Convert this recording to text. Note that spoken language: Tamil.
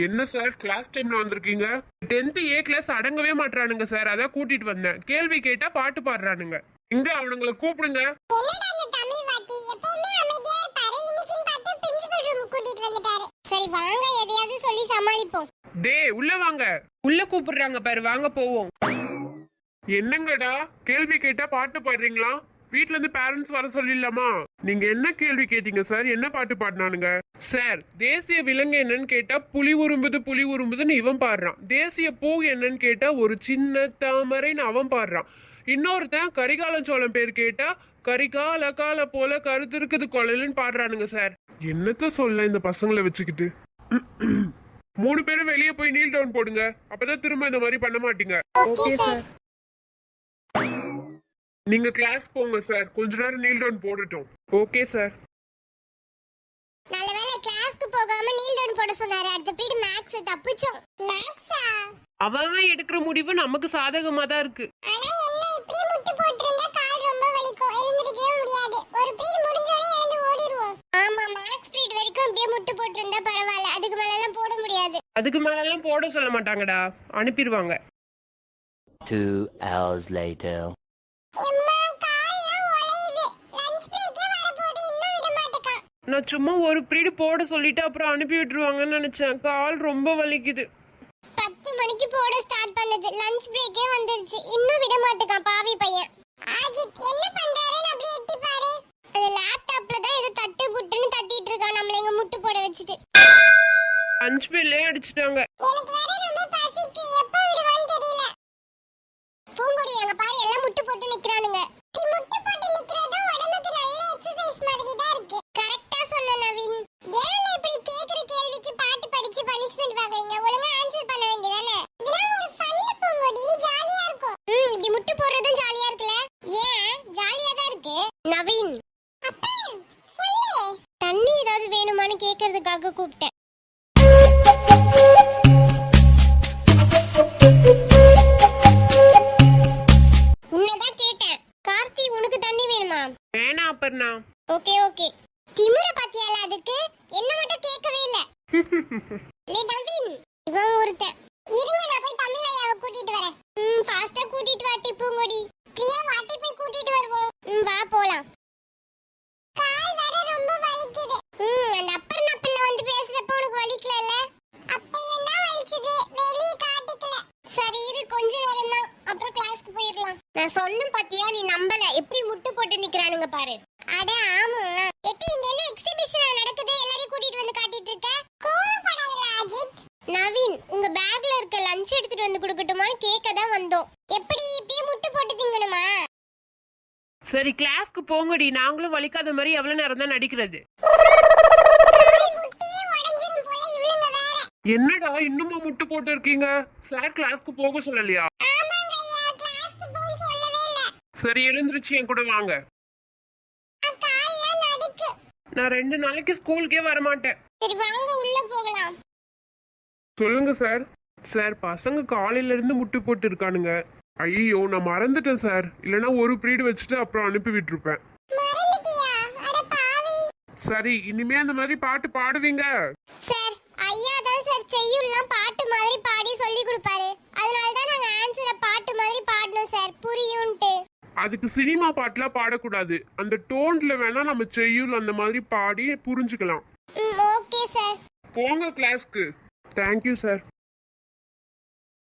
என்ன சார் கிளாஸ் டைம்ல வந்திருக்கீங்க? 10th A கிளாஸ் அடங்கவே மாட்டானுங்க சார், அதான் கூட்டிட்டு வந்தேன். கேள்வி கேட்டா பாட்டு பாடுறானுங்க. இங்க அவனுங்களை கூப்பிடுங்க. என்னடா அந்த தமிழ் வாத்தி எப்பவுமே அமைதியா இருப்பாரு, இன்னைக்கு பார்த்து பிரின்சிபல் ரூம் கூட்டிட்டு வந்துட்டாரு. சரி வாங்க எதையாவது சொல்லி சமாளிப்போம். டேய் உள்ள வாங்க. உள்ள கூப்பிடுறாங்க பாரு, வாங்க போவோம். என்னங்கடா கேள்வி கேட்டா பாட்டு பாடுறீங்களா? வீட்ல இருந்து பேரண்ட்ஸ் வர சொல்லிடலாமா? நீங்க என்ன கேள்வி கேட்டீங்க சார்? என்ன பாட்டு பாடினானுங்க? சார் தேசிய விலங்கு என்னன்னு கேட்டா புலி உரும்புது புலி உரும்புதுன்னு இவன் பாடுறான். தேசிய பூ என்னன்னு கேட்டா ஒரு சின்ன தாமரைன்னு அவன் பாடுறான். இன்னொருத்தன் கரிகாலன் சோழன் பேர் கேட்டா கரிகால கால போல கருத்து இருக்குது கொலைன்னு பாடுறானுங்க சார். என்னத்த சொல்ல இந்த பசங்களை வச்சுக்கிட்டு. 3 பேரும் வெளியே போய் நீல் டவுன் போடுங்க, அப்பதான் திரும்ப இந்த மாதிரி பண்ண மாட்டீங்க. Okay sir. நீங்க கிளாஸ் போங்க சார், கொஞ்ச நேரம் நீல் டவுன் போடட்டும். Okay sir. நல்லவேளை கிளாஸ்க்கு போகாம நீல் டவுன் போட சொன்னாரு. அடுத்த பீரியட் மேக்ஸ் தப்பிச்சோம். மேக்ஸா? அவன் எடுக்கிற முடிவு நமக்கு சாதகமா தான் இருக்கு. ஆனா என்ன இப்படி முட்டு போட்டுருந்தா கால் ரொம்ப வலிக்கும், எழுந்திருக்கவே முடியாது. ஒரு பீரியட் முடிஞ்சோனே எழுந்து ஓடிடுவோம். ஆமா மேக்ஸ் பீரியட் வரைக்கும் அப்படியே முட்டு போட்டுருந்தா பரவாயில்ல, அதுக்கு மேல எல்லாம் போட முடியாது. அதுக்கு மேலெல்லாம் போட சொல்ல மாட்டாங்கடா, அனுப்பிடுவாங்க. 2 hours later. எம்மா கால்லாம் உடையுது. லஞ்ச் பிரேக்கே வரப்போகுது, இன்னும் விட மாட்டேக்கான். நான் சும்மா ஒரு பீரியட் போட சொல்லிட்டு அப்புறம் அனுப்பி விட்டுருவாங்கன்னு நினைச்சேன். கால் ரொம்ப வலிக்குது. 10 மணிக்கு போட ஸ்டார்ட் பண்ணது, லஞ்ச் பிரேக்கே வந்துருச்சு, இன்னும் விட மாட்டேக்கான் பாவி பையன். ஆஜித் என்ன பண்றாருன்னு அப்படியே எட்டி பாரு. அந்த லேப்டாப்ல தான் ஏதோ தட்டு புட்டுன்னு தட்டிட்டு இருக்கான் நம்மள இங்க முட்டு போட வச்சுட்டு. லஞ்ச் பெல்லே அடிச்சிட்டாங்க. எனக்கு வேற ரொம்ப பசிக்கு, எப்ப விடுவான்னு தெரியல. பூங்குடி அங்க பாரு எல்லாம் முட்டு போட்டு நிக்கறானுங்க. நீ முட்டு போட்டு நிக்கறது உடம்புக்கு நல்ல எக்சர்சைஸ் மாதிரி தான் இருக்கு. கரெக்ட்டா சொன்ன நவீன். ஏன் இப்படி கேக்குற கேள்விக்கு பாட்டு படிச்சு பனிஷ்மென்ட் வாங்குறீங்க? ஒழுங்கா ஆன்சர் பண்ண வேண்டியதானே? இதெல்லாம் ஒரு ஃபன் பூங்குடி, ஜாலியா இருக்கும். இப்படி முட்டு போடுறதும் ஜாலியா இருக்குல? ஏன் ஜாலியா தான் இருக்கு. நவீன் அப்பா சொல்லு. தண்ணி ஏதாவது வேணுமான்னு கேக்குறதுக்காக கூப்பிட்டேன். உன்னதான் கேட்டேன். கார்த்தி உனக்கு தண்ணி வேணுமா? வேணா அப்பர்னா. Okay okay. திமிர பாத்தியால அதுக்கு? என்ன மட்டும் கேட்கவே இல்ல. லே நவீன் இவன் ஒருத்தன். இருங்க நான் போய் தமிழ் ஐயாவை கூட்டிட்டு வரேன். ஃபாஸ்டா கூட்டிட்டு வா டிப்புங்கடி. பிரியா வாட்டி போய் கூட்டிட்டு வருவோம். வா போலாம். கால் வேற ரொம்ப வலிக்குது. அந்த அப்பர்னா பிள்ளை வந்து பேசுறப்ப உனக்கு வலிக்கலல? அப்பையும் தான் வலிச்சது, வெளிய காட்டிக்கல. சரி இரு கொஞ்ச நேரம் தான், அப்புறம் கிளாஸ்க்கு போயிரலாம். நான் சொன்ன பாத்தியா நீ நம்பல, எப்படி முட்டு போட்டு நிக்கறானுங்க பாரு. அட ஆமா. எட்டி இங்க என்ன எக்ஸிபிஷன் நடக்குது, எல்லாரையும் கூட்டிட்டு வந்து காட்டிட்டு இருக்க? கோவப்படாதல அஜித். நவீன் உங்க பேக்ல இருக்க லஞ்ச் எடுத்துட்டு வந்து கொடுக்கட்டுமான்னு கேட்க தான் வந்தோம். எப்படி இப்படியே முட்டு போட்டு திங்கணுமா? சரி கிளாஸ்க்கு போங்கடி, நாங்களும் வலிக்காத மாதிரி எவ்வளவு நேரம் தான் நடிக்கிறது. என்னடா இன்னுமா முட்டு போட்டு இருக்கீங்க? சார் கிளாஸ்க்கு போக சொல்லலையா? சரி எழுந்திருச்சு என் கூட வாங்க. நான் 2 நாளைக்கு ஸ்கூலுக்கே வர மாட்டேன். சரி வாங்க உள்ள போகலாம். சொல்லுங்க சார். சார் பசங்க காலையில இருந்து முட்டு போட்டு இருக்கானுங்க. ஐயோ நான் மறந்துட்டேன் சார், இல்லனா ஒரு பீரியட் வச்சுட்டு அப்புறம் அனுப்பி விட்டுருப்பேன். சரி இனிமே அந்த மாதிரி பாட்டு பாடுவீங்க? சார் ஐயா தான் சார் செய்யுள்லாம் பாட்டு மாதிரி பாடி சொல்லி கொடுப்பாரு, அதனால தான் நாங்க ஆன்சரை பாட்டு மாதிரி பாடணும் சார், புரியும்ட்டு. அதுக்கு சினிமா பாட்டுலாம் பாடக்கூடாது, அந்த டோன்ல வேணா நம்ம செய்யுள் அந்த மாதிரி பாடி புரிஞ்சுக்கலாம். Okay sir. போங்க கிளாஸ்க்கு. Thank you sir.